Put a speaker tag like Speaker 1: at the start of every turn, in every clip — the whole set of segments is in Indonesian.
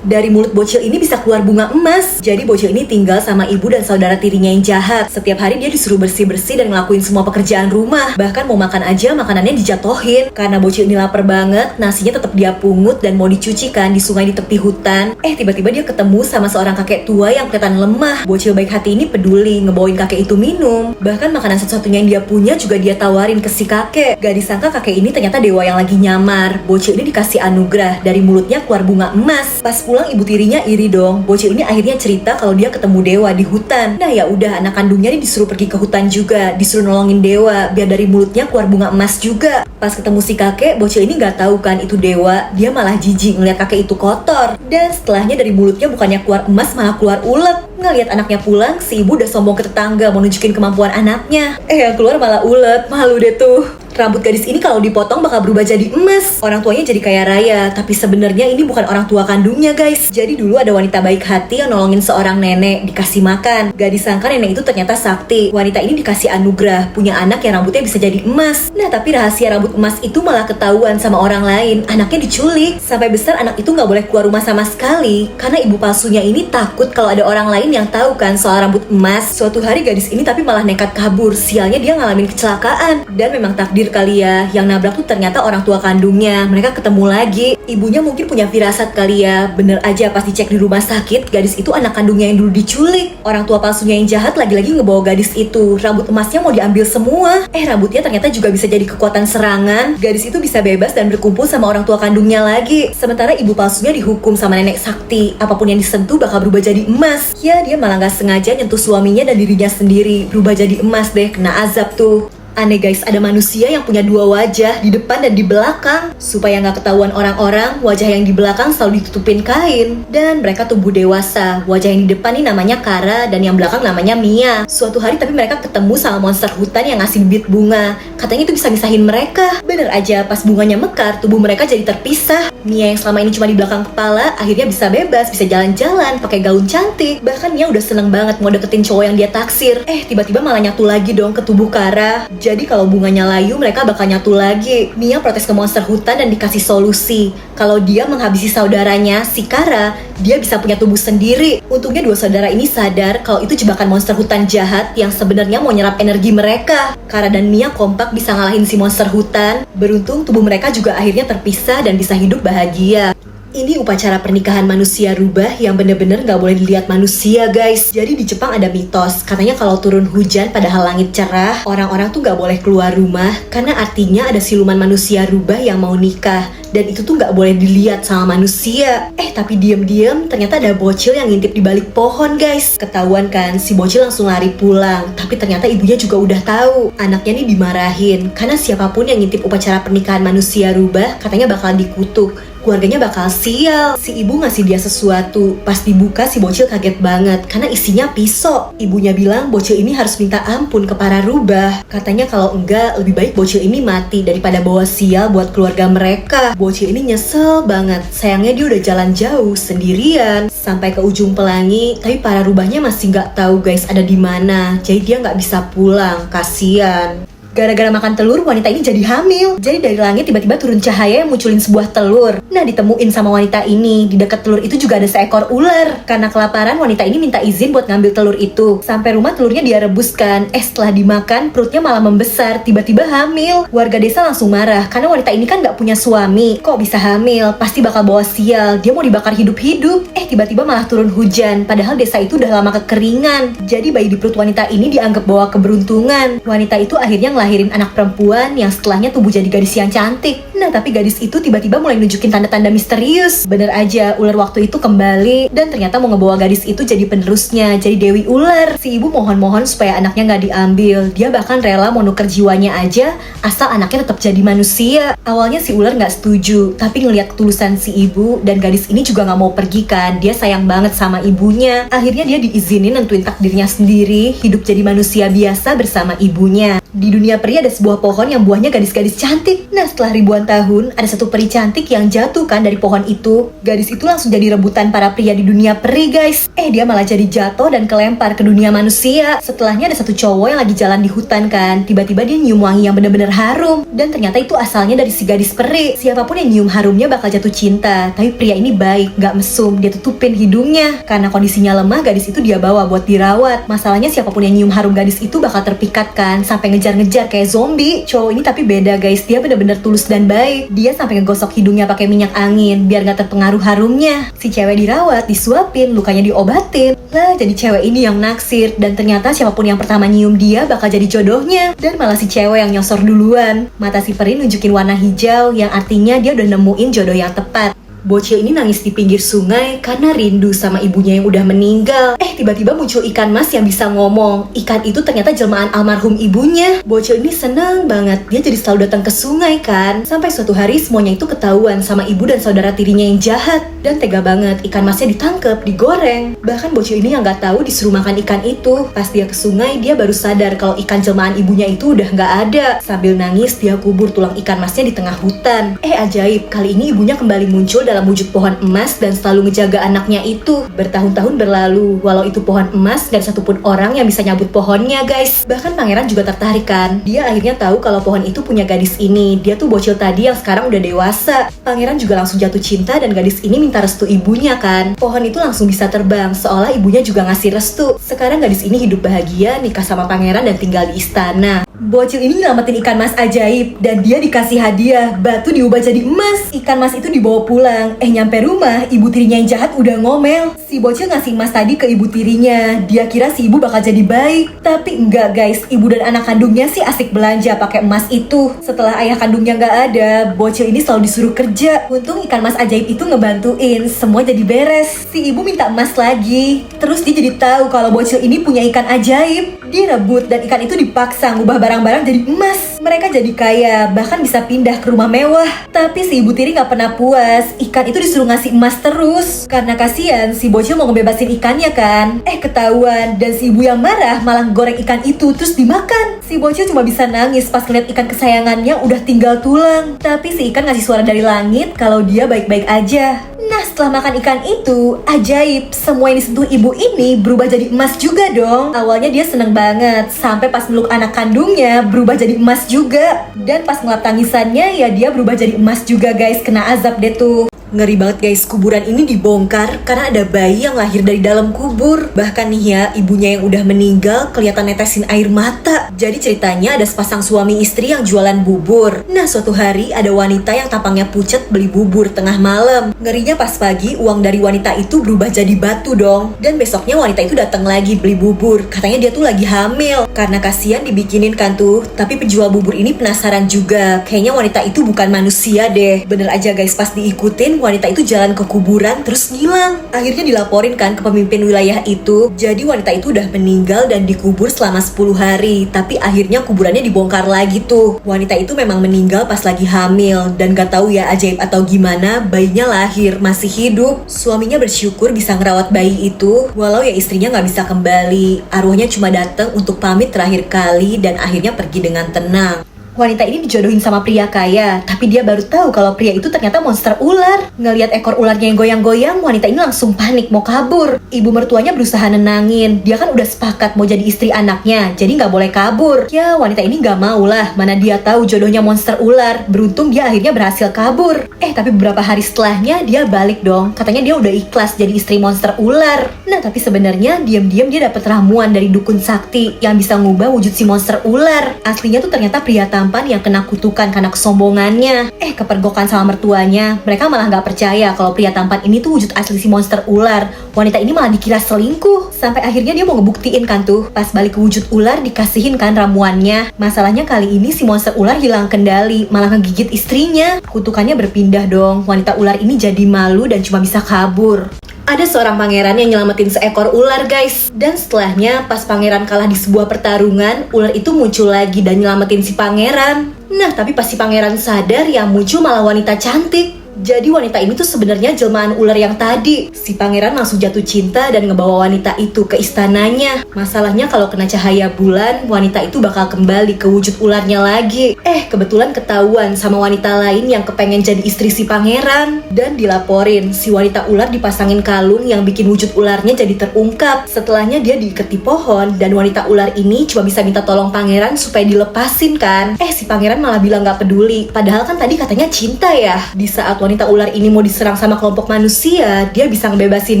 Speaker 1: Dari mulut bocil ini bisa keluar bunga emas. Jadi bocil ini tinggal sama ibu dan saudara tirinya yang jahat. Setiap hari dia disuruh bersih-bersih dan ngelakuin semua pekerjaan rumah. Bahkan mau makan aja makanannya dijatohin. Karena bocil ini lapar banget, nasinya tetap dia pungut dan mau dicuci kan di sungai di tepi hutan. Tiba-tiba dia ketemu sama seorang kakek tua yang kelihatan lemah. Bocil baik hati ini peduli ngebawain kakek itu minum. Bahkan makanan satu-satunya yang dia punya juga dia tawarin ke si kakek. Gak disangka kakek ini ternyata dewa yang lagi nyamar. Bocil ini dikasih anugerah, dari mulutnya keluar bunga emas. Pas pulang ibu tirinya iri dong. Bocil ini akhirnya cerita kalau dia ketemu dewa di hutan. Nah ya udah, anak kandungnya ini disuruh pergi ke hutan juga, disuruh nolongin dewa biar dari mulutnya keluar bunga emas juga. Pas ketemu si kakek, bocil ini nggak tahu kan itu dewa. Dia malah jijik ngeliat kakek itu kotor. Dan setelahnya dari mulutnya bukannya keluar emas malah keluar ulet. Ngeliat anaknya pulang, si ibu udah sombong ke tetangga mau nunjukin kemampuan anaknya. Yang keluar malah ulet. Malu deh tuh. Rambut gadis ini kalau dipotong bakal berubah jadi emas. Orang tuanya jadi kaya raya, tapi sebenarnya ini bukan orang tua kandungnya guys. Jadi dulu ada wanita baik hati yang nolongin seorang nenek, dikasih makan. Gak disangka nenek itu ternyata sakti. Wanita ini dikasih anugerah, punya anak yang rambutnya bisa jadi emas. Nah tapi rahasia rambut emas itu malah ketahuan sama orang lain. Anaknya diculik. Sampai besar anak itu gak boleh keluar rumah sama sekali. Karena ibu palsunya ini takut kalau ada orang lain yang tahu kan soal rambut emas. Suatu hari gadis ini tapi malah nekat kabur. Sialnya dia ngalamin kecelakaan. Dan memang takdir kali ya, yang nabrak tuh ternyata orang tua kandungnya. Mereka ketemu lagi. Ibunya mungkin punya firasat kali ya. Bener aja pas dicek di rumah sakit, gadis itu anak kandungnya yang dulu diculik. Orang tua palsunya yang jahat lagi-lagi ngebawa gadis itu. Rambut emasnya mau diambil semua. Rambutnya ternyata juga bisa jadi kekuatan serangan. Gadis itu bisa bebas dan berkumpul sama orang tua kandungnya lagi. Sementara ibu palsunya dihukum sama nenek sakti. Apapun yang disentuh bakal berubah jadi emas. Ya dia malah gak sengaja nyentuh suaminya dan dirinya sendiri. Berubah jadi emas deh, kena azab tuh. Aneh guys, ada manusia yang punya dua wajah, di depan dan di belakang. Supaya nggak ketahuan orang-orang, wajah yang di belakang selalu ditutupin kain. Dan mereka tumbuh dewasa. Wajah yang di depan ini namanya Kara, dan yang belakang namanya Mia. Suatu hari tapi mereka ketemu sama monster hutan yang ngasih bibit bunga. Katanya itu bisa misahin mereka. Bener aja, pas bunganya mekar, tubuh mereka jadi terpisah. Mia yang selama ini cuma di belakang kepala, akhirnya bisa bebas, bisa jalan-jalan, pakai gaun cantik. Bahkan Mia udah seneng banget mau deketin cowok yang dia taksir. Tiba-tiba malah nyatu lagi dong ke tubuh Kara. Jadi kalau bunganya layu, mereka bakal nyatu lagi. Mia protes ke monster hutan dan dikasih solusi. Kalau dia menghabisi saudaranya, si Kara, dia bisa punya tubuh sendiri. Untungnya dua saudara ini sadar kalau itu jebakan monster hutan jahat yang sebenarnya mau nyerap energi mereka. Kara dan Mia kompak bisa ngalahin si monster hutan. Beruntung tubuh mereka juga akhirnya terpisah dan bisa hidup bahagia. Ini upacara pernikahan manusia rubah yang bener-bener gak boleh dilihat manusia guys. Jadi di Jepang ada mitos, katanya kalau turun hujan padahal langit cerah, orang-orang tuh gak boleh keluar rumah karena artinya ada siluman manusia rubah yang mau nikah. Dan itu tuh gak boleh dilihat sama manusia. Tapi diem-diem ternyata ada bocil yang ngintip di balik pohon guys. Ketahuan kan, si bocil langsung lari pulang. Tapi ternyata ibunya juga udah tahu. Anaknya nih dimarahin karena siapapun yang ngintip upacara pernikahan manusia rubah katanya bakal dikutuk. Keluarganya bakal sial. Si ibu ngasih dia sesuatu. Pas dibuka si bocil kaget banget karena isinya pisau. Ibunya bilang bocil ini harus minta ampun ke para rubah. Katanya kalau enggak lebih baik bocil ini mati daripada bawa sial buat keluarga mereka. Bocil ini nyesel banget. Sayangnya dia udah jalan jauh sendirian sampai ke ujung pelangi, tapi para rubahnya masih nggak tahu guys ada di mana. Jadi dia nggak bisa pulang. Kasian. Gara-gara makan telur, wanita ini jadi hamil. Jadi dari langit tiba-tiba turun cahaya yang munculin sebuah telur. Nah ditemuin sama wanita ini. Di dekat telur itu juga ada seekor ular. Karena kelaparan, wanita ini minta izin buat ngambil telur itu. Sampai rumah telurnya dia rebuskan. Setelah dimakan, perutnya malah membesar. Tiba-tiba hamil. Warga desa langsung marah karena wanita ini kan gak punya suami. Kok bisa hamil? Pasti bakal bawa sial. Dia mau dibakar hidup-hidup. Tiba-tiba malah turun hujan. Padahal desa itu udah lama kekeringan. Jadi bayi di perut wanita ini dianggap bawa keberuntungan. Wanita itu akhirnya ngelahirin anak perempuan yang setelahnya tumbuh jadi gadis yang cantik. Nah tapi gadis itu tiba-tiba mulai nunjukin tanda-tanda misterius. Bener aja, ular waktu itu kembali dan ternyata mau ngebawa gadis itu jadi penerusnya, jadi Dewi Ular. Si ibu mohon-mohon supaya anaknya gak diambil. Dia bahkan rela mau nuker jiwanya aja asal anaknya tetap jadi manusia. Awalnya si ular gak setuju, tapi ngelihat ketulusan si ibu dan gadis ini juga gak mau pergi kan. Dia sayang banget sama ibunya. Akhirnya dia diizinin nentuin takdirnya sendiri, hidup jadi manusia biasa bersama ibunya. Di dunia peri ada sebuah pohon yang buahnya gadis-gadis cantik. Nah, setelah ribuan tahun, ada satu peri cantik yang jatuh kan dari pohon itu. Gadis itu langsung jadi rebutan para pria di dunia peri, guys. Dia malah jadi jatuh dan kelempar ke dunia manusia. Setelahnya ada satu cowok yang lagi jalan di hutan kan. Tiba-tiba dia nyium wangi yang bener-bener harum. Dan ternyata itu asalnya dari si gadis peri. Siapapun yang nyium harumnya bakal jatuh cinta. Tapi pria ini baik, gak mesum. Dia tutupin hidungnya. Karena kondisinya lemah, gadis itu dia bawa buat dirawat. Masalahnya siapapun yang nyium harum gadis itu bakal terpikat kan. Sampai ngejar-ngejar kayak zombie. Cowok ini tapi beda, guys. Dia bener-bener tulus dan baik. Dia sampai ngegosok hidungnya pakai minyak angin biar gak terpengaruh harumnya. Si cewek dirawat, disuapin, lukanya diobatin. Lah, jadi cewek ini yang naksir. Dan ternyata siapapun yang pertama nyium dia bakal jadi jodohnya. Dan malah si cewek yang nyosor duluan. Mata si peri nunjukin warna hijau, yang artinya dia udah nemuin jodoh yang tepat. Bocil ini nangis di pinggir sungai karena rindu sama ibunya yang udah meninggal. Tiba-tiba muncul ikan mas yang bisa ngomong. Ikan itu ternyata jelmaan almarhum ibunya. Bocil ini seneng banget. Dia jadi selalu datang ke sungai kan. Sampai suatu hari semuanya itu ketahuan sama ibu dan saudara tirinya yang jahat. Dan tega banget, ikan masnya ditangkep, digoreng. Bahkan bocil ini yang gak tahu disuruh makan ikan itu. Pas dia ke sungai, dia baru sadar kalau ikan jelmaan ibunya itu udah gak ada. Sambil nangis, dia kubur tulang ikan masnya di tengah hutan. Ajaib, kali ini ibunya kembali muncul dalam wujud pohon emas dan selalu ngejaga anaknya itu. Bertahun-tahun berlalu, walau itu pohon emas dan satupun orang yang bisa nyabut pohonnya, guys. Bahkan pangeran juga tertarik kan. Dia akhirnya tahu kalau pohon itu punya gadis ini. Dia tuh bocil tadi yang sekarang udah dewasa. Pangeran juga langsung jatuh cinta dan gadis ini minta restu ibunya kan. Pohon itu langsung bisa terbang, seolah ibunya juga ngasih restu. Sekarang gadis ini hidup bahagia, nikah sama pangeran dan tinggal di istana. Bocil ini nyelamatin ikan mas ajaib dan dia dikasih hadiah, batu diubah jadi emas. Ikan mas itu dibawa pulang. Nyampe rumah, ibu tirinya yang jahat udah ngomel. Si bocil ngasih emas tadi ke ibu tirinya. Dia kira si ibu bakal jadi baik. Tapi enggak, guys. Ibu dan anak kandungnya sih asik belanja pakai emas itu. Setelah ayah kandungnya nggak ada, bocil ini selalu disuruh kerja. Untung ikan mas ajaib itu ngebantuin. Semua jadi beres. Si ibu minta emas lagi. Terus dia jadi tahu kalau bocil ini punya ikan ajaib. Dia rebut dan ikan itu dipaksa ngubah barang-barang jadi emas. Mereka jadi kaya, bahkan bisa pindah ke rumah mewah. Tapi si ibu tiri gak pernah puas. Ikan itu disuruh ngasih emas terus. Karena kasihan, si bocil mau ngebebasin ikannya kan. Ketahuan, dan si ibu yang marah malah goreng ikan itu terus dimakan. Si bocil cuma bisa nangis pas ngeliat ikan kesayangannya udah tinggal tulang. Tapi si ikan ngasih suara dari langit kalau dia baik-baik aja. Nah, setelah makan ikan itu, ajaib, semua yang disentuh ibu ini berubah jadi emas juga dong. Awalnya dia seneng banget, sampai pas meluk anak kandungnya berubah jadi emas juga. Dan pas ngelap tangisannya, ya dia berubah jadi emas juga, guys. Kena azab deh tuh. Ngeri banget, guys, kuburan ini dibongkar karena ada bayi yang lahir dari dalam kubur. Bahkan nih ya, ibunya yang udah meninggal kelihatan netesin air mata. Jadi ceritanya ada sepasang suami istri yang jualan bubur. Nah, suatu hari ada wanita yang tampangnya pucet beli bubur tengah malam. Ngerinya pas pagi uang dari wanita itu berubah jadi batu dong. Dan besoknya wanita itu datang lagi beli bubur. Katanya dia tuh lagi hamil. Karena kasihan dibikinin kan tuh. Tapi penjual bubur ini penasaran juga. Kayaknya wanita itu bukan manusia deh. Bener aja, guys, pas diikutin wanita itu jalan ke kuburan terus ngilang. Akhirnya dilaporin kan ke pemimpin wilayah itu. Jadi wanita itu udah meninggal dan dikubur selama 10 hari. Tapi akhirnya kuburannya dibongkar lagi tuh. Wanita itu memang meninggal pas lagi hamil. Dan gak tahu ya ajaib atau gimana, bayinya lahir masih hidup. Suaminya bersyukur bisa ngerawat bayi itu. Walau ya istrinya gak bisa kembali. Arwahnya cuma datang untuk pamit terakhir kali dan akhirnya pergi dengan tenang. Wanita ini dijodohin sama pria kaya, tapi dia baru tahu kalau pria itu ternyata monster ular. Ngelihat ekor ularnya yang goyang-goyang, wanita ini langsung panik mau kabur. Ibu mertuanya berusaha nenangin, dia kan udah sepakat mau jadi istri anaknya, jadi nggak boleh kabur. Ya, wanita ini nggak mau lah, mana dia tahu jodohnya monster ular. Beruntung dia akhirnya berhasil kabur. Tapi beberapa hari setelahnya dia balik dong. Katanya dia udah ikhlas jadi istri monster ular. Nah, tapi sebenarnya diam-diam dia dapet ramuan dari dukun sakti yang bisa ngubah wujud si monster ular. Aslinya tuh ternyata pria tampan yang kena kutukan karena kesombongannya. Kepergokan sama mertuanya. Mereka malah nggak percaya kalau pria tampan ini tuh wujud asli si monster ular. Wanita ini malah dikira selingkuh. Sampai akhirnya dia mau ngebuktiin kan tuh. Pas balik ke wujud ular dikasihin kan ramuannya. Masalahnya kali ini si monster ular hilang kendali, malah ngegigit istrinya. Kutukannya berpindah dong. Wanita ular ini jadi malu dan cuma bisa kabur. Ada seorang pangeran yang nyelamatin seekor ular, guys. Dan setelahnya pas pangeran kalah di sebuah pertarungan, ular itu muncul lagi dan nyelamatin si pangeran. Nah, tapi pas si pangeran sadar, yang muncul malah wanita cantik. Jadi wanita ini tuh sebenarnya jelmaan ular yang tadi. Si pangeran langsung jatuh cinta dan ngebawa wanita itu ke istananya. Masalahnya kalau kena cahaya bulan, wanita itu bakal kembali ke wujud ularnya lagi. Kebetulan ketahuan sama wanita lain yang kepengen jadi istri si pangeran. Dan dilaporin, si wanita ular dipasangin kalung yang bikin wujud ularnya jadi terungkap. Setelahnya dia diikat di pohon, dan wanita ular ini cuma bisa minta tolong pangeran supaya dilepasin kan. Si pangeran malah bilang gak peduli. Padahal kan tadi katanya cinta ya. Di saat wanita ular ini mau diserang sama kelompok manusia, dia bisa ngebebasin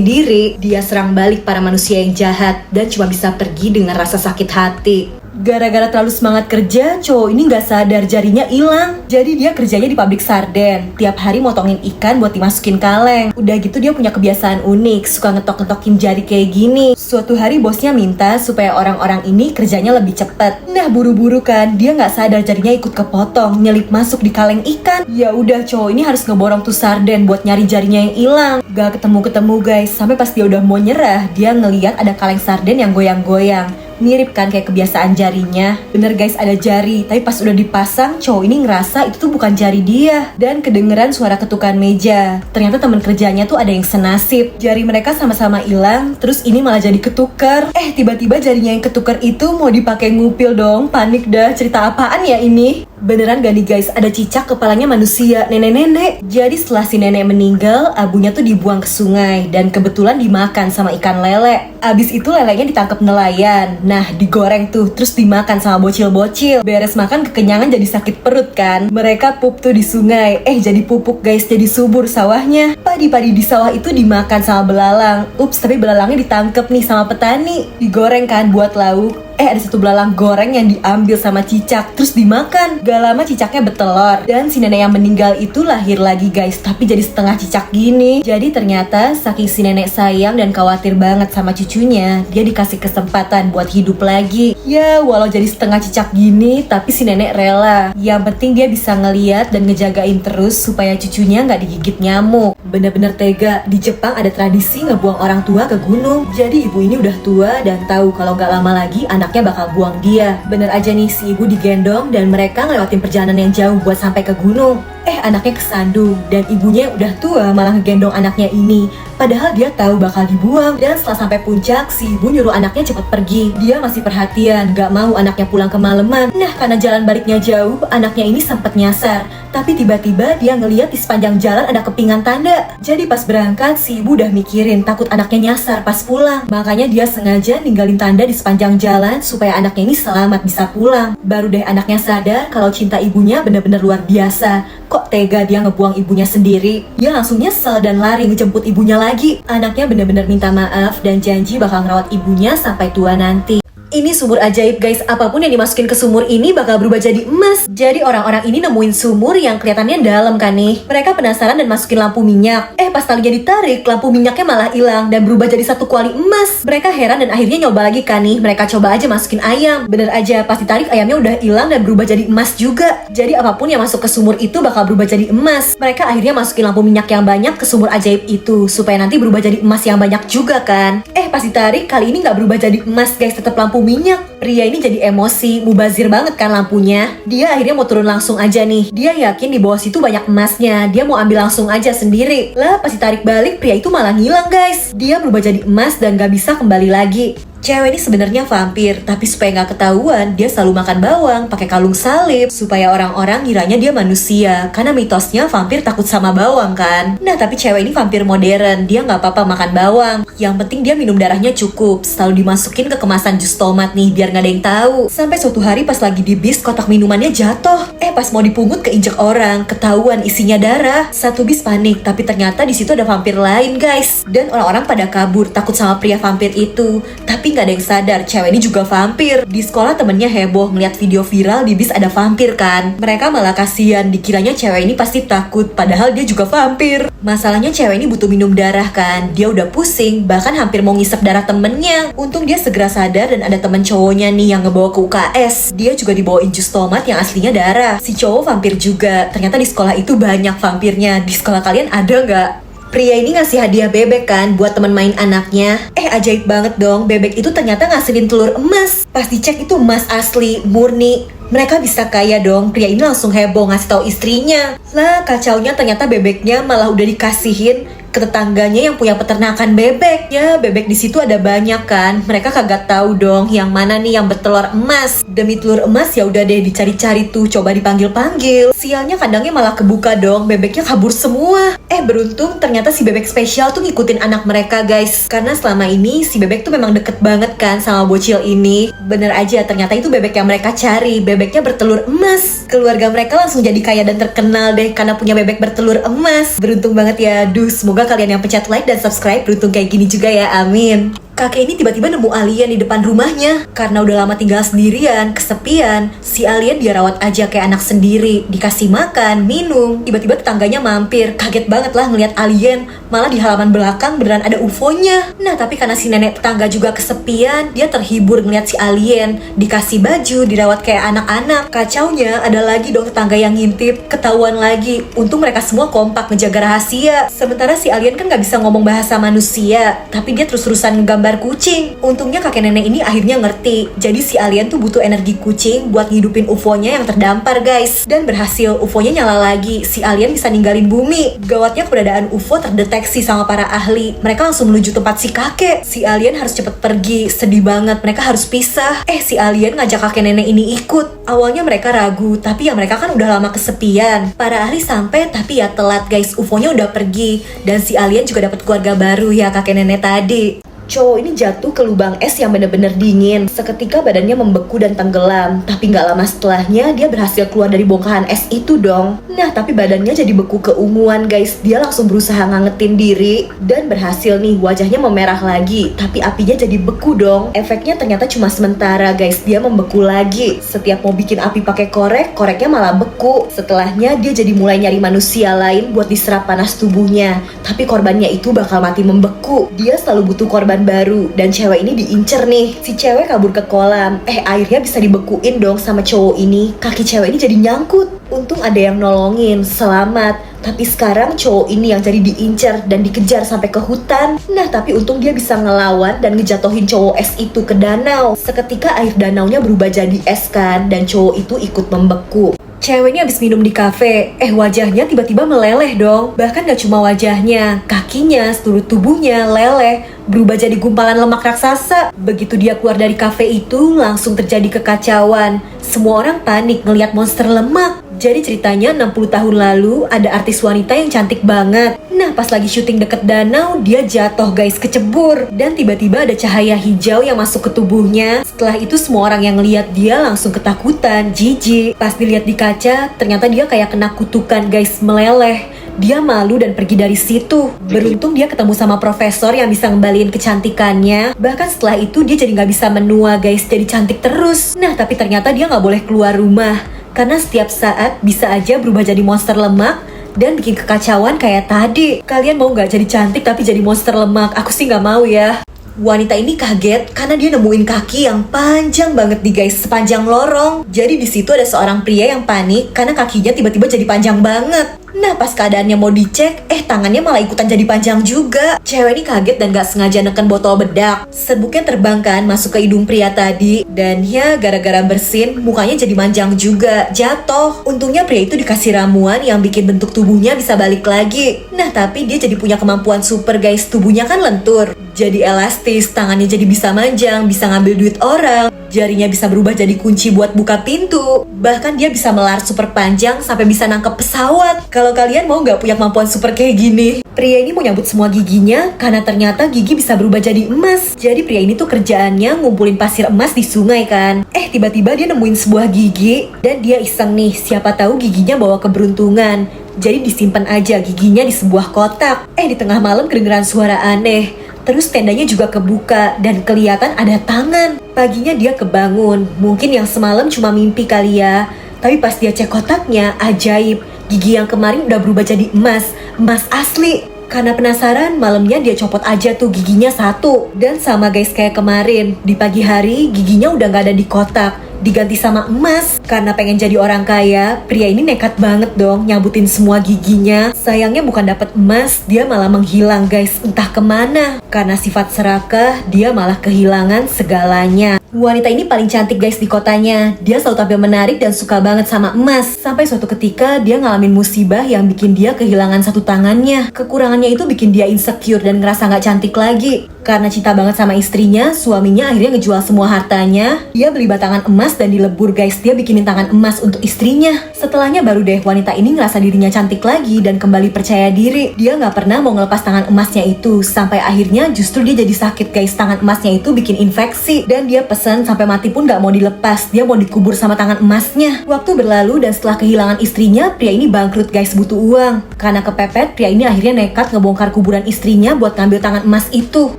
Speaker 1: diri. Dia serang balik para manusia yang jahat dan cuma bisa pergi dengan rasa sakit hati. Gara-gara terlalu semangat kerja, cowok ini gak sadar jarinya hilang. Jadi dia kerjanya di pabrik sarden. Tiap hari motongin ikan buat dimasukin kaleng. Udah gitu dia punya kebiasaan unik, suka ngetok-ngetokin jari kayak gini. Suatu hari bosnya minta supaya orang-orang ini kerjanya lebih cepat. Nah buru-buru kan, dia gak sadar jarinya ikut kepotong, nyelip masuk di kaleng ikan. Ya udah, cowok ini harus ngeborong tuh sarden buat nyari jarinya yang hilang. Gak ketemu-ketemu guys, sampai pas dia udah mau nyerah, dia ngeliat ada kaleng sarden yang goyang-goyang. Mirip kan kayak kebiasaan jarinya. Bener guys, ada jari. Tapi pas udah dipasang, cowok ini ngerasa itu tuh bukan jari dia. Dan kedengeran suara ketukan meja. Ternyata teman kerjanya tuh ada yang senasib. Jari mereka sama-sama hilang, terus ini malah jadi ketuker. Tiba-tiba jarinya yang ketuker itu mau dipakai ngupil dong. Panik dah, cerita apaan ya ini? Beneran gak nih guys, ada cicak kepalanya manusia, nenek-nenek. Jadi setelah si nenek meninggal, abunya tuh dibuang ke sungai. Dan kebetulan dimakan sama ikan lele. Abis itu lelenya ditangkap nelayan. Nah digoreng tuh, terus dimakan sama bocil-bocil. Beres makan kekenyangan jadi sakit perut kan. Mereka pup tuh di sungai. Jadi pupuk guys, jadi subur sawahnya. Padi-padi di sawah itu dimakan sama belalang. Ups, tapi belalangnya ditangkep nih sama petani. Digoreng kan buat lauk. Ada satu belalang goreng yang diambil sama cicak, terus dimakan. Gak lama cicaknya bertelur. Dan si nenek yang meninggal itu lahir lagi guys, tapi jadi setengah cicak gini. Jadi ternyata saking si nenek sayang dan khawatir banget sama cucunya, dia dikasih kesempatan buat hidup lagi. Ya walau jadi setengah cicak gini, tapi si nenek rela. Yang penting dia bisa ngeliat dan ngejagain terus supaya cucunya gak digigit nyamuk. Bener-bener tega. Di Jepang ada tradisi ngebuang orang tua ke gunung. Jadi ibu ini udah tua dan tahu kalau gak lama lagi anaknya bakal buang dia. Bener aja nih, si ibu digendong dan mereka ngelewatin perjalanan yang jauh buat sampai ke gunung. Anaknya kesandung dan ibunya yang udah tua malah ngegendong anaknya ini. Padahal dia tahu bakal dibuang. Dan setelah sampai puncak, si ibu nyuruh anaknya cepat pergi. Dia masih perhatian, gak mau anaknya pulang kemalaman. Nah karena jalan baliknya jauh, anaknya ini sempat nyasar. Tapi tiba-tiba dia ngeliat di sepanjang jalan ada kepingan tanda. Jadi pas berangkat, si ibu udah mikirin takut anaknya nyasar pas pulang. Makanya dia sengaja ninggalin tanda di sepanjang jalan supaya anaknya ini selamat bisa pulang. Baru deh anaknya sadar kalau cinta ibunya bener-bener luar biasa. Kok tega dia ngebuang ibunya sendiri? Dia langsung nyesel dan lari ngejemput ibunya lagi. Anaknya bener-bener minta maaf dan janji bakal ngerawat ibunya sampai tua nanti. Ini sumur ajaib guys, apapun yang dimasukin ke sumur ini bakal berubah jadi emas. Jadi orang-orang ini nemuin sumur yang kelihatannya dalam kan nih. Mereka penasaran dan masukin lampu minyak. Pas talinya ditarik, lampu minyaknya malah hilang dan berubah jadi satu kuali emas. Mereka heran dan akhirnya nyoba lagi kan nih. Mereka coba aja masukin ayam. Bener aja, pas ditarik ayamnya udah hilang dan berubah jadi emas juga. Jadi apapun yang masuk ke sumur itu bakal berubah jadi emas. Mereka akhirnya masukin lampu minyak yang banyak ke sumur ajaib itu supaya nanti berubah jadi emas yang banyak juga kan. Pas ditarik, kali ini nggak berubah jadi emas guys, tetap lampu minyak. Pria ini jadi emosi, mubazir banget kan lampunya. Dia akhirnya mau turun langsung aja nih. Dia yakin di bawah situ banyak emasnya. Dia mau ambil langsung aja sendiri. Lah pas ditarik balik, pria itu malah ngilang guys. Dia berubah jadi emas dan gak bisa kembali lagi. Cewek ini sebenarnya vampir, tapi supaya nggak ketahuan, dia selalu makan bawang, pakai kalung salib, supaya orang-orang ngiranya dia manusia. Karena mitosnya vampir takut sama bawang kan. Nah tapi cewek ini vampir modern, dia nggak apa-apa makan bawang. Yang penting dia minum darahnya cukup, selalu dimasukin ke kemasan jus tomat nih, biar nggak ada yang tahu. Sampai suatu hari pas lagi di bis, kotak minumannya jatuh. Pas mau dipungut keinjek orang, ketahuan isinya darah. Satu bis panik, tapi ternyata di situ ada vampir lain guys. Dan orang-orang pada kabur, takut sama pria vampir itu. Tapi nggak ada yang sadar, cewek ini juga vampir. Di sekolah temennya heboh ngeliat video viral di bis ada vampir kan. Mereka malah kasihan, dikiranya cewek ini pasti takut, padahal dia juga vampir. Masalahnya cewek ini butuh minum darah kan. Dia udah pusing, bahkan hampir mau ngisep darah temennya. Untung dia segera sadar dan ada temen cowoknya nih yang ngebawa ke UKS. Dia juga dibawain jus tomat yang aslinya darah. Si cowok vampir juga. Ternyata di sekolah itu banyak vampirnya. Di sekolah kalian ada nggak? Pria ini ngasih hadiah bebek kan buat teman main anaknya. Ajaib banget dong, bebek itu ternyata ngasilin telur emas. Pas dicek itu emas asli, murni. mereka bisa kaya dong. Pria ini langsung heboh ngasih tahu istrinya. Lah kacaunya ternyata bebeknya malah udah dikasihin ke tetangganya yang punya peternakan bebek. Ya bebek di situ ada banyak kan. Mereka kagak tahu dong yang mana nih yang bertelur emas. Demi telur emas ya udah deh dicari-cari tuh, coba dipanggil-panggil. Sialnya kandangnya malah kebuka dong, bebeknya kabur semua. Beruntung ternyata si bebek spesial tuh ngikutin anak mereka guys. Karena selama ini si bebek tuh memang deket banget kan sama bocil ini. Bener aja ternyata itu bebek yang mereka cari. Bebeknya bertelur emas. Keluarga mereka langsung jadi kaya dan terkenal deh karena punya bebek bertelur emas. Beruntung banget ya. Duh, semoga kalian yang pencet like dan subscribe beruntung kayak gini juga ya, amin. Kakek ini tiba-tiba nemu alien di depan rumahnya. Karena udah lama tinggal sendirian, kesepian, si alien dia rawat aja kayak anak sendiri. Dikasih makan, minum. Tiba-tiba tetangganya mampir. Kaget banget lah ngeliat alien. Malah di halaman belakang beneran ada UFO-nya. Nah tapi karena si nenek tetangga juga kesepian, dia terhibur ngeliat si alien. Dikasih baju, dirawat kayak anak-anak. Kacaunya ada lagi dong tetangga yang ngintip. Ketahuan lagi. Untung mereka semua kompak ngejaga rahasia. Sementara si alien kan gak bisa ngomong bahasa manusia, tapi dia terus-terusan gambar kucing. Untungnya kakek nenek ini akhirnya ngerti. Jadi si alien tuh butuh energi kucing buat ngidupin UFO-nya yang terdampar guys. Dan berhasil, UFO-nya nyala lagi. Si alien bisa ninggalin bumi. Gawatnya keberadaan UFO terdeteksi sama para ahli. Mereka langsung menuju tempat si kakek. Si alien harus cepet pergi. Sedih banget, mereka harus pisah. Si alien ngajak kakek nenek ini ikut. Awalnya mereka ragu, tapi ya mereka kan udah lama kesepian. Para ahli sampai, tapi ya telat guys. UFO-nya udah pergi. Dan si alien juga dapat keluarga baru ya kakek nenek tadi. Cowok ini jatuh ke lubang es yang bener-bener dingin. Seketika badannya membeku dan tenggelam. Tapi gak lama setelahnya dia berhasil keluar dari bongkahan es itu dong. Nah tapi badannya jadi beku keunguan guys. Dia langsung berusaha ngangetin diri. Dan berhasil nih, wajahnya memerah lagi. Tapi apinya jadi beku dong. Efeknya ternyata cuma sementara guys. Dia membeku lagi. Setiap mau bikin api pakai korek, koreknya malah beku. Setelahnya dia jadi mulai nyari manusia lain buat diserap panas tubuhnya. Tapi korbannya itu bakal mati membeku. Dia selalu butuh korban baru dan cewek ini diincer nih. Si cewek kabur ke kolam. Airnya bisa dibekuin dong sama cowok ini. Kaki cewek ini jadi nyangkut. Untung ada yang nolongin, selamat. Tapi sekarang cowok ini yang jadi diincer dan dikejar sampai ke hutan. Nah tapi untung dia bisa ngelawan dan ngejatohin cowok es itu ke danau. Seketika air danaunya berubah jadi es kan, dan cowok itu ikut membeku. Ceweknya habis minum di kafe, wajahnya tiba-tiba meleleh dong. Bahkan gak cuma wajahnya, kakinya, seluruh tubuhnya leleh, berubah jadi gumpalan lemak raksasa. Begitu dia keluar dari kafe itu, langsung terjadi kekacauan. Semua orang panik ngelihat monster lemak. Jadi ceritanya 60 tahun lalu ada artis wanita yang cantik banget. Nah pas lagi syuting deket danau, dia jatuh guys, kecebur. Dan tiba-tiba ada cahaya hijau yang masuk ke tubuhnya. Setelah itu semua orang yang lihat dia langsung ketakutan, jijik. Pas dilihat di kaca, ternyata dia kayak kena kutukan guys, meleleh. Dia malu dan pergi dari situ. Beruntung dia ketemu sama profesor yang bisa ngembaliin kecantikannya. Bahkan setelah itu dia jadi gak bisa menua guys, jadi cantik terus. Nah tapi ternyata dia gak boleh keluar rumah. Karena setiap saat bisa aja berubah jadi monster lemak dan bikin kekacauan kayak tadi. Kalian mau gak jadi cantik tapi jadi monster lemak? Aku sih gak mau ya. Wanita ini kaget karena dia nemuin kaki yang panjang banget nih guys, sepanjang lorong. Jadi di situ ada seorang pria yang panik karena kakinya tiba-tiba jadi panjang banget. Nah pas keadaannya mau dicek, tangannya malah ikutan jadi panjang juga. Cewek ini kaget dan gak sengaja neken botol bedak. Serbuknya terbang kan masuk ke hidung pria tadi. Dan ya gara-gara bersin, mukanya jadi manjang juga, jatuh. Untungnya pria itu dikasih ramuan yang bikin bentuk tubuhnya bisa balik lagi. Nah tapi dia jadi punya kemampuan super guys, tubuhnya kan lentur, jadi elastis, tangannya jadi bisa manjang, bisa ngambil duit orang. Jarinya bisa berubah jadi kunci buat buka pintu. Bahkan dia bisa melar super panjang sampai bisa nangkep pesawat. Kalau kalian mau gak punya kemampuan super kayak gini? Pria ini mau nyambut semua giginya karena ternyata gigi bisa berubah jadi emas. Jadi pria ini tuh kerjaannya ngumpulin pasir emas di sungai kan. Tiba-tiba dia nemuin sebuah gigi dan dia iseng nih, siapa tahu giginya bawa keberuntungan. Jadi disimpan aja giginya di sebuah kotak. Di tengah malam kedengeran suara aneh. Terus tendanya juga kebuka dan kelihatan ada tangan. Paginya dia kebangun. Mungkin yang semalam cuma mimpi kali ya. Tapi pas dia cek kotaknya, ajaib. Gigi yang kemarin udah berubah jadi emas. Emas asli. Karena penasaran, malamnya dia copot aja tuh giginya satu. Dan sama guys kayak kemarin. Di pagi hari, giginya udah gak ada di kotak. Diganti sama emas. Karena pengen jadi orang kaya, pria ini nekat banget dong nyabutin semua giginya. Sayangnya bukan dapat emas, dia malah menghilang guys, entah kemana. Karena sifat serakah, dia malah kehilangan segalanya. Wanita ini paling cantik guys di kotanya. Dia selalu tampil menarik dan suka banget sama emas. Sampai suatu ketika dia ngalamin musibah yang bikin dia kehilangan satu tangannya. Kekurangannya itu bikin dia insecure dan ngerasa gak cantik lagi. Karena cinta banget sama istrinya, suaminya akhirnya ngejual semua hartanya. Dia beli batangan emas dan dilebur guys. Dia bikinin tangan emas untuk istrinya. Setelahnya baru deh wanita ini ngerasa dirinya cantik lagi dan kembali percaya diri. Dia gak pernah mau ngelepas tangan emasnya itu. Sampai akhirnya justru dia jadi sakit guys. Tangan emasnya itu bikin infeksi. Dan dia sampai mati pun gak mau dilepas. Dia mau dikubur sama tangan emasnya. Waktu berlalu dan setelah kehilangan istrinya, pria ini bangkrut guys, butuh uang. Karena kepepet, pria ini akhirnya nekat ngebongkar kuburan istrinya buat ngambil tangan emas itu.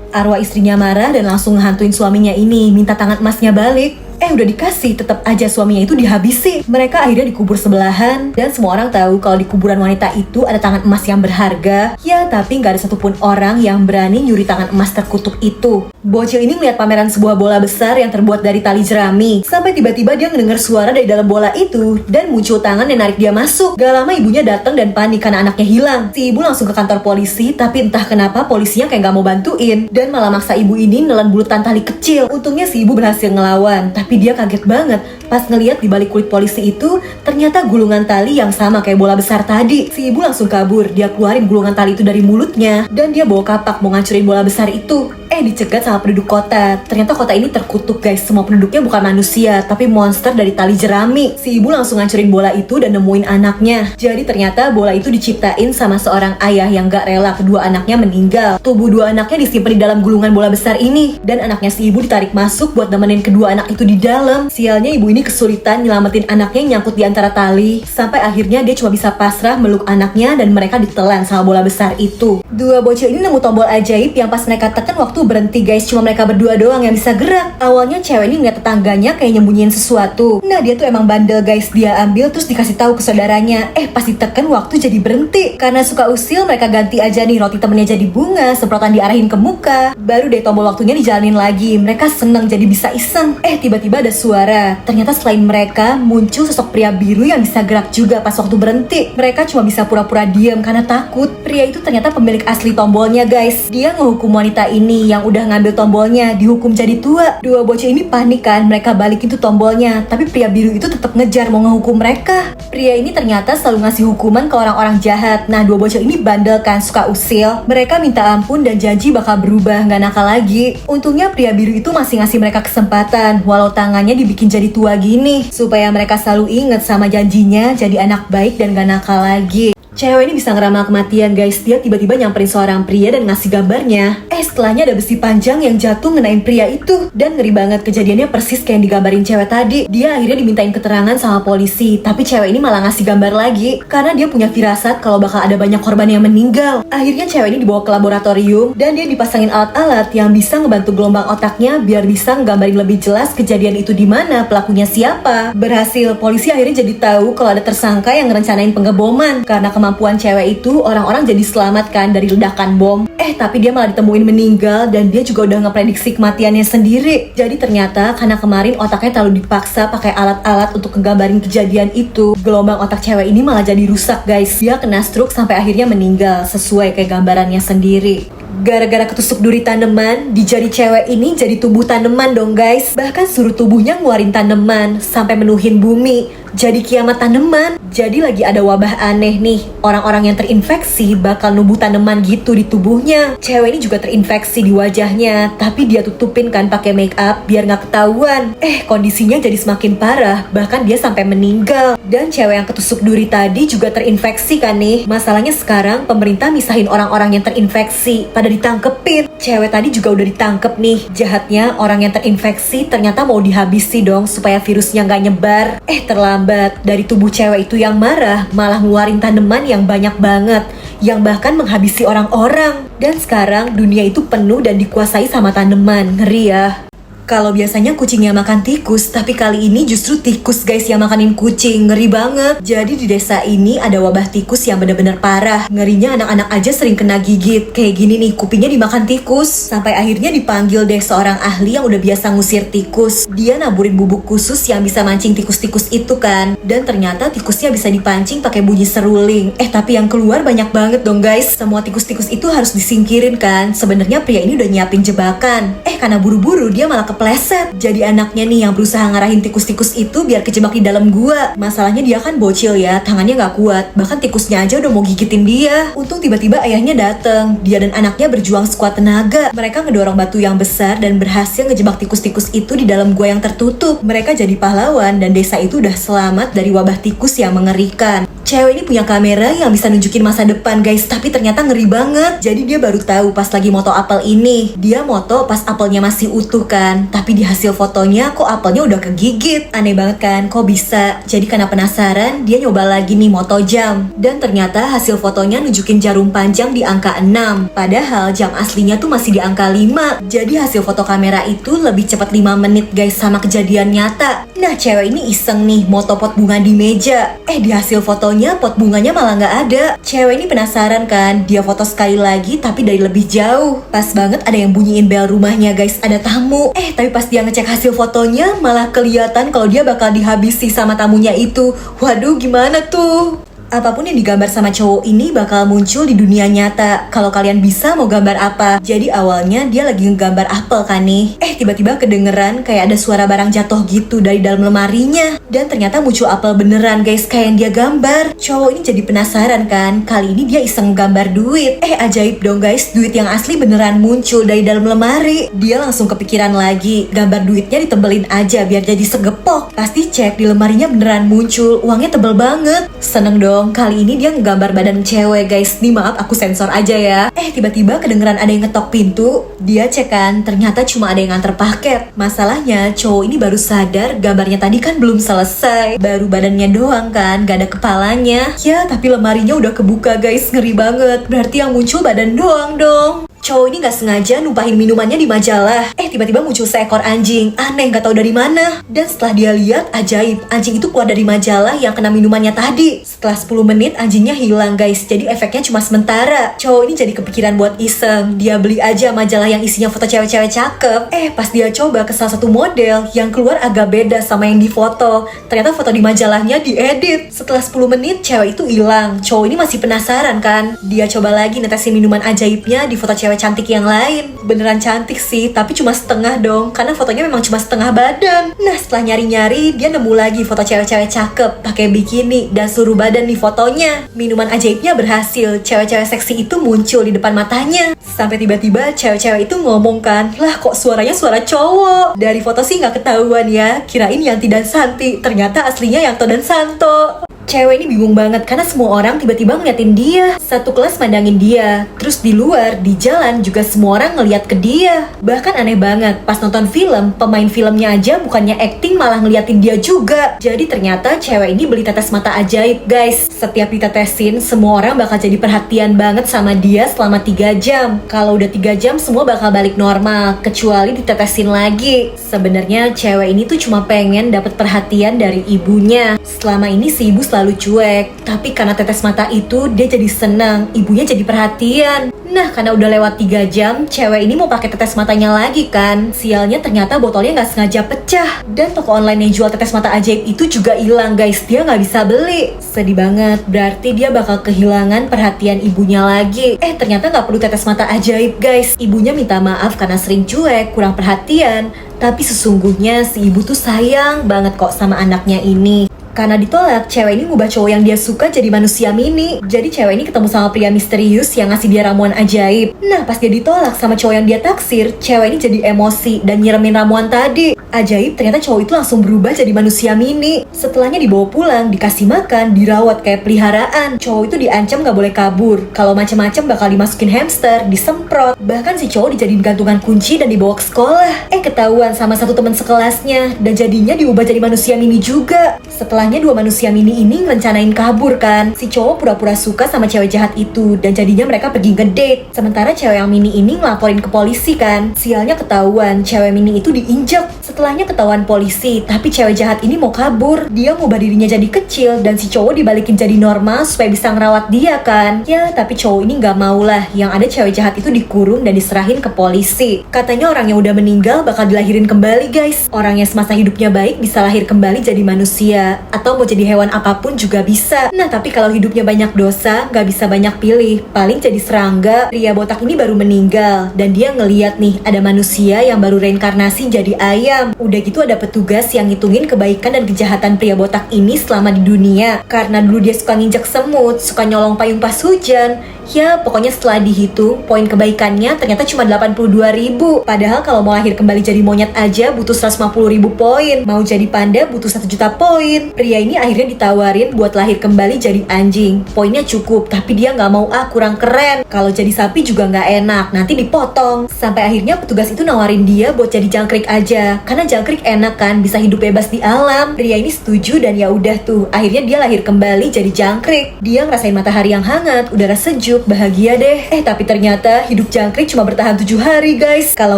Speaker 1: Arwah istrinya marah dan langsung ngehantuin suaminya ini, minta tangan emasnya balik. Udah dikasih, tetap aja suaminya itu dihabisi. Mereka akhirnya dikubur sebelahan. Dan semua orang tahu kalau di kuburan wanita itu ada tangan emas yang berharga. Ya, tapi gak ada satupun orang yang berani nyuri tangan emas terkutuk itu. Bocil ini melihat pameran sebuah bola besar yang terbuat dari tali jerami. Sampai tiba-tiba dia mendengar suara dari dalam bola itu. Dan muncul tangan yang narik dia masuk. Gak lama ibunya datang dan panik karena anaknya hilang. Si ibu langsung ke kantor polisi, tapi entah kenapa polisinya kayak gak mau bantuin. Dan malah maksa ibu ini nelan bulutan tali kecil. Untungnya si ibu berhasil ngelawan. Tapi dia kaget banget pas ngeliat di balik kulit polisi itu ternyata gulungan tali yang sama kayak bola besar tadi. Si ibu langsung kabur, dia keluarin gulungan tali itu dari mulutnya dan dia bawa kapak mau ngancurin bola besar itu. Dicegat sama penduduk kota. Ternyata kota ini terkutuk guys. Semua penduduknya bukan manusia, tapi monster dari tali jerami. Si ibu langsung ngancurin bola itu dan nemuin anaknya. Jadi ternyata bola itu diciptain sama seorang ayah yang gak rela kedua anaknya meninggal. Tubuh dua anaknya disimpan di dalam gulungan bola besar ini. Dan anaknya si ibu ditarik masuk buat nemenin kedua anak itu di dalam. Sialnya ibu ini kesulitan nyelamatin anaknya yang nyangkut di antara tali. Sampai akhirnya dia cuma bisa pasrah meluk anaknya dan mereka ditelan sama bola besar itu. Dua bocil ini nemu tombol ajaib yang pas mereka tekan waktu berhenti guys, cuma mereka berdua doang yang bisa gerak. Awalnya cewek ini ngeliat tetangganya kayak nyembunyiin sesuatu. Nah dia tuh emang bandel guys, dia ambil terus dikasih tahu ke saudaranya. Pas ditekan waktu jadi berhenti. Karena suka usil mereka ganti aja nih roti temennya jadi bunga, semprotan diarahin ke muka. Baru deh tombol waktunya dijalanin lagi. Mereka seneng jadi bisa iseng. Tiba-tiba ada suara. Ternyata selain mereka muncul sosok pria biru yang bisa gerak juga pas waktu berhenti. Mereka cuma bisa pura-pura diam karena takut. Pria itu ternyata pemilik asli tombolnya guys. Dia ngehukum wanita ini yang udah ngambil tombolnya, dihukum jadi tua. Dua bocil ini panik kan, mereka balikin tuh tombolnya. Tapi pria biru itu tetap ngejar mau ngehukum mereka. Pria ini ternyata selalu ngasih hukuman ke orang-orang jahat. Nah dua bocil ini bandel kan, suka usil. Mereka minta ampun dan janji bakal berubah, gak nakal lagi. Untungnya pria biru itu masih ngasih mereka kesempatan, walau tangannya dibikin jadi tua gini, supaya mereka selalu inget sama janjinya, jadi anak baik dan gak nakal lagi. Cewek ini bisa ngeramal kematian guys. Dia tiba-tiba nyamperin seorang pria dan ngasih gambarnya. Setelahnya ada besi panjang yang jatuh ngenain pria itu. Dan ngeri banget, kejadiannya persis kayak yang digambarin cewek tadi. Dia akhirnya dimintain keterangan sama polisi. Tapi cewek ini malah ngasih gambar lagi karena dia punya firasat kalau bakal ada banyak korban yang meninggal. Akhirnya cewek ini dibawa ke laboratorium dan dia dipasangin alat-alat yang bisa ngebantu gelombang otaknya biar bisa nggambarin lebih jelas kejadian itu di mana, pelakunya siapa. Berhasil, polisi akhirnya jadi tahu kalau ada tersangka yang ngerencanain penggeboman. Karena kemampuan cewek itu, orang-orang jadi selamat kan dari ledakan bom. Tapi dia malah ditemuin meninggal dan dia juga udah ngeprediksi kematiannya sendiri. Jadi ternyata karena kemarin otaknya terlalu dipaksa pakai alat-alat untuk ngegambarin kejadian itu, gelombang otak cewek ini malah jadi rusak guys. Dia kena stroke sampai akhirnya meninggal sesuai kayak gambarannya sendiri. Gara-gara ketusuk duri tanaman, di jari cewek ini jadi tumbuh tanaman dong guys. Bahkan suruh tubuhnya ngeluarin tanaman sampai menuhin bumi. Jadi kiamat tanaman. Jadi lagi ada wabah aneh nih. Orang-orang yang terinfeksi bakal numbuh tanaman gitu di tubuhnya. Cewek ini juga terinfeksi di wajahnya, tapi dia tutupin kan pakai make up biar nggak ketahuan. Kondisinya jadi semakin parah. Bahkan dia sampai meninggal. Dan cewek yang ketusuk duri tadi juga terinfeksi kan nih. Masalahnya sekarang pemerintah misahin orang-orang yang terinfeksi pada ditangkepin. Cewek tadi juga udah ditangkep nih. Jahatnya orang yang terinfeksi ternyata mau dihabisi dong supaya virusnya nggak nyebar. Terlambat. Dari tubuh cewek itu yang marah malah ngeluarin tanaman yang banyak banget, yang bahkan menghabisi orang-orang. Dan sekarang dunia itu penuh dan dikuasai sama tanaman. Ngeri ya. Kalau biasanya kucingnya makan tikus, tapi kali ini justru tikus guys yang makanin kucing. Ngeri banget. Jadi di desa ini ada wabah tikus yang benar-benar parah. Ngerinya anak-anak aja sering kena gigit. Kayak gini nih, kupingnya dimakan tikus. Sampai akhirnya dipanggil deh seorang ahli yang udah biasa ngusir tikus. Dia naburin bubuk khusus yang bisa mancing tikus-tikus itu kan. Dan ternyata tikusnya bisa dipancing pakai bunyi seruling. Tapi yang keluar banyak banget dong guys. Semua tikus-tikus itu harus disingkirin kan. Sebenarnya pria ini udah nyiapin jebakan. Karena buru-buru dia malah kepleset. Jadi anaknya nih yang berusaha ngarahin tikus-tikus itu biar kejebak di dalam gua. Masalahnya dia kan bocil ya, tangannya nggak kuat. Bahkan tikusnya aja udah mau gigitin dia. Untung tiba-tiba ayahnya dateng. Dia dan anaknya berjuang sekuat tenaga. Mereka ngedorong batu yang besar dan berhasil ngejebak tikus-tikus itu di dalam gua yang tertutup. Mereka jadi pahlawan dan desa itu udah selamat dari wabah tikus yang mengerikan. Cewek ini punya kamera yang bisa nunjukin masa depan guys, tapi ternyata ngeri banget. Jadi dia baru tahu pas lagi moto apel ini. Dia moto pas apelnya masih utuh kan, tapi di hasil fotonya kok apelnya udah kegigit. Aneh banget kan, kok bisa? Jadi karena penasaran, dia nyoba lagi nih moto jam. Dan ternyata hasil fotonya nunjukin jarum panjang di angka 6. Padahal jam aslinya tuh masih di angka 5. Jadi hasil foto kamera itu lebih cepat 5 menit guys sama kejadian nyata. Nah cewek ini iseng nih moto pot bunga di meja. Di hasil fotonya pot bunganya malah nggak ada. Cewek ini penasaran kan, dia foto sekali lagi tapi dari lebih jauh. Pas banget ada yang bunyiin bel rumahnya guys, ada tamu. Tapi pas dia ngecek hasil fotonya malah kelihatan kalau dia bakal dihabisi sama tamunya itu. Waduh gimana tuh? Apapun yang digambar sama cowok ini bakal muncul di dunia nyata. Kalau kalian bisa mau gambar apa? Jadi awalnya dia lagi ngegambar apel kan nih. Tiba-tiba kedengeran kayak ada suara barang jatuh gitu dari dalam lemarinya. Dan ternyata muncul apel beneran guys, kayak yang dia gambar. Cowok ini jadi penasaran kan. Kali ini dia iseng gambar duit. Ajaib dong guys, duit yang asli beneran muncul dari dalam lemari. Dia langsung kepikiran lagi, gambar duitnya ditebelin aja biar jadi segepok. Pasti cek di lemarinya beneran muncul, uangnya tebel banget. Seneng dong. Kali ini dia ngegambar badan cewek guys. Nih maaf aku sensor aja ya. Tiba-tiba kedengeran ada yang ngetok pintu. Dia cek kan, ternyata cuma ada yang nganter paket. Masalahnya cowok ini baru sadar gambarnya tadi kan belum selesai. Baru badannya doang kan, gak ada kepalanya. Ya tapi lemarinya udah kebuka guys, ngeri banget. Berarti yang muncul badan doang dong. Cowok ini gak sengaja numpahin minumannya di majalah. Tiba-tiba muncul seekor anjing. Aneh, gak tahu dari mana. Dan setelah dia lihat, ajaib, anjing itu keluar dari majalah yang kena minumannya tadi. Setelah 10 menit, anjingnya hilang guys. Jadi efeknya cuma sementara. Cowok ini jadi kepikiran buat iseng. Dia beli aja majalah yang isinya foto cewek-cewek cakep. Pas dia coba ke salah satu model, yang keluar agak beda sama yang difoto. Ternyata foto di majalahnya diedit. Setelah 10 menit, cewek itu hilang. Cowok ini masih penasaran kan. Dia coba lagi netesin minuman ajaibnya di foto cewek cantik yang lain. Beneran cantik sih, tapi cuma setengah dong, karena fotonya memang cuma setengah badan. Nah setelah nyari-nyari, dia nemu lagi foto cewek-cewek cakep pakai bikini dan seluruh badan di fotonya. Minuman ajaibnya berhasil, cewek-cewek seksi itu muncul di depan matanya. Sampai tiba-tiba cewek-cewek itu ngomong kan, lah kok suaranya suara cowok. Dari foto sih nggak ketahuan ya, kirain Yanti dan Santi, ternyata aslinya Yanto dan Santo. Cewek ini bingung banget karena semua orang tiba-tiba ngeliatin dia. Satu kelas mandangin dia. Terus di luar, di jalan juga semua orang ngeliat ke dia. Bahkan aneh banget, pas nonton film, pemain filmnya aja bukannya acting malah ngeliatin dia juga. Jadi ternyata cewek ini beli tetes mata ajaib guys. Setiap ditetesin, semua orang bakal jadi perhatian banget sama dia selama 3 jam. Kalau udah 3 jam semua bakal balik normal, kecuali ditetesin lagi. Sebenarnya cewek ini tuh cuma pengen dapet perhatian dari ibunya. Selama ini si ibu selalu cuek, tapi karena tetes mata itu dia jadi senang, ibunya jadi perhatian. Nah karena udah lewat 3 jam, cewek ini mau pakai tetes matanya lagi kan. Sialnya ternyata botolnya nggak sengaja pecah. Dan toko online yang jual tetes mata ajaib itu juga hilang guys, dia nggak bisa beli. Sedih banget, berarti dia bakal kehilangan perhatian ibunya lagi. Ternyata nggak perlu tetes mata ajaib guys. Ibunya minta maaf karena sering cuek, kurang perhatian. Tapi sesungguhnya si ibu tuh sayang banget kok sama anaknya ini. Karena ditolak, cewek ini ngubah cowok yang dia suka jadi manusia mini. Jadi cewek ini ketemu sama pria misterius yang ngasih dia ramuan ajaib. Nah pas dia ditolak sama cowok yang dia taksir, cewek ini jadi emosi dan nyiremin ramuan tadi. Ajaib, ternyata cowok itu langsung berubah jadi manusia mini. Setelahnya dibawa pulang, dikasih makan, dirawat kayak peliharaan. Cowok itu diancam gak boleh kabur. Kalau macem-macem bakal dimasukin hamster, disemprot. Bahkan si cowok dijadiin gantungan kunci dan dibawa ke sekolah. Ketahuan sama satu teman sekelasnya. Dan jadinya diubah jadi manusia mini juga. Setelahnya 2 manusia mini ini ngerencanain kabur kan. Si cowok pura-pura suka sama cewek jahat itu. Dan jadinya mereka pergi ngedate. Sementara cewek yang mini ini ngelaporin ke polisi kan. Sialnya ketahuan, cewek mini itu diinjek. Setelahnya ketahuan polisi, tapi cewek jahat ini mau kabur. Dia ngubah dirinya jadi kecil dan si cowok dibalikin jadi normal supaya bisa ngerawat dia kan. Ya, tapi cowok ini gak mau lah. Yang ada cewek jahat itu dikurung dan diserahin ke polisi. Katanya orang yang udah meninggal bakal dilahirin kembali guys. Orang yang semasa hidupnya baik bisa lahir kembali jadi manusia. atau mau jadi hewan apapun juga bisa. Nah, tapi kalau hidupnya banyak dosa, nggak bisa banyak pilih. Paling jadi serangga. Pria botak ini baru meninggal, dan dia ngeliat nih, ada manusia yang baru reinkarnasi jadi ayam. Udah gitu ada petugas yang ngitungin kebaikan dan kejahatan pria botak ini selama di dunia. Karena dulu dia suka nginjek semut, suka nyolong payung pas hujan. Ya, pokoknya setelah dihitung, poin kebaikannya ternyata cuma 82.000. Padahal kalau mau lahir kembali jadi monyet aja butuh 150.000 poin. Mau jadi panda butuh 1 juta poin. Pria ini akhirnya ditawarin buat lahir kembali jadi anjing. Poinnya cukup, tapi dia nggak mau, kurang keren. Kalau jadi sapi juga nggak enak, nanti dipotong. Sampai akhirnya petugas itu nawarin dia buat jadi jangkrik aja. Karena jangkrik enak kan, bisa hidup bebas di alam. Pria ini setuju dan ya udah tuh, akhirnya dia lahir kembali jadi jangkrik. Dia ngerasain matahari yang hangat, udara sejuk, bahagia deh. Tapi ternyata hidup jangkrik cuma bertahan 7 hari guys. Kalau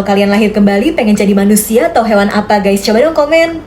Speaker 1: kalian lahir kembali pengen jadi manusia atau hewan apa guys? Coba dong komen.